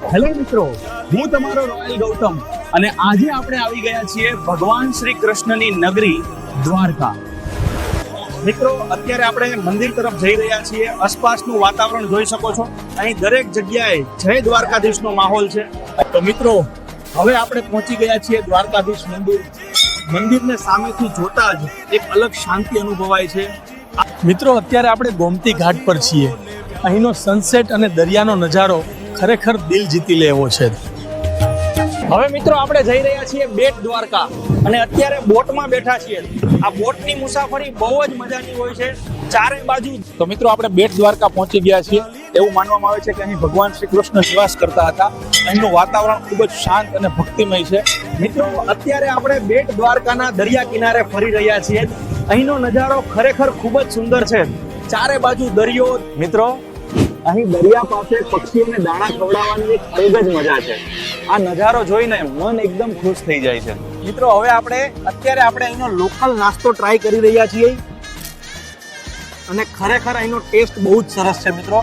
Hello મિત્રો, હું તમારો રોયલ ગૌતમ અને આજે આપણે આવી ગયા છીએ ભગવાન શ્રી કૃષ્ણની નગરી દ્વારકા. મિત્રો, અત્યારે આપણે મંદિર તરફ જઈ રહ્યા છીએ. આસપાસનું વાતાવરણ જોઈ શકો છો. અહીં દરેક જગ્યાએ જય દ્વારકાધીશનો માહોલ છે. તો મિત્રો, હવે આપણે પહોંચી ગયા છીએ દ્વારકાધીશ મંદિર. મંદિરને સામેથી જોતા જ એક અલગ શાંતિ અનુભવાય છે. મિત્રો, અત્યારે આપણે ગોમતી ઘાટ પર છીએ. અહીંનો સનસેટ અને દરિયાનો નજારો ખરેખર દિલ જીતી લેવો છે. હવે મિત્રો, આપણે જઈ રહ્યા છીએ બેટ દ્વારકા અને અત્યારે બોટમાં બેઠા છીએ. આ બોટની મુસાફરી બહુ જ મજાની હોય છે. ચારે બાજુ તો મિત્રો, આપણે બેટ દ્વારકા પહોંચી ગયા છીએ. એવું માનવામાં આવે છે કે અહીં ભગવાન શ્રી કૃષ્ણ નિવાસ કરતા હતા. અહીંનું વાતાવરણ ખૂબ જ શાંત અને ભક્તિમય છે. મિત્રો, અત્યારે આપણે બેટ દ્વારકાના દરિયા કિનારે ફરી રહ્યા છીએ. અહીંનો નજારો ખરેખર ખૂબ જ સુંદર છે. ચારે બાજુ દરિયો. મિત્રો, અહીં દરિયા પાસે પક્ષીઓને દાણા ખવડાવવાની એક અલગ જ મજા છે. આ નજારો જોઈને મન એકદમ ખુશ થઈ જાય છે. મિત્રો, હવે અત્યારે આપણે અહીંનો લોકલ નાસ્તો ટ્રાય કરી રહ્યા છીએ અને ખરેખર અહીંનો ટેસ્ટ બહુ જ સરસ છે. મિત્રો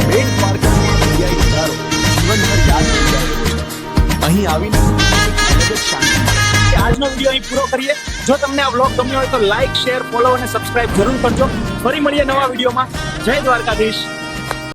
બેટ દ્વારકાનો દરિયાઈ નજારો જીવનભર યાદ રહી જાય છે. અહીં આવીને અલગ જ શાંતિ. આજનો વિડીયો અહીં પૂરો કરીએ. જો તમને આ વ્લોગ ગમ્યો હોય તો લાઈક, શેર, ફોલો અને સબસ્ક્રાઇબ જરૂર કરજો. ફરી મળીએ નવા વિડીયોમાં. જય દ્વારકાધીશ.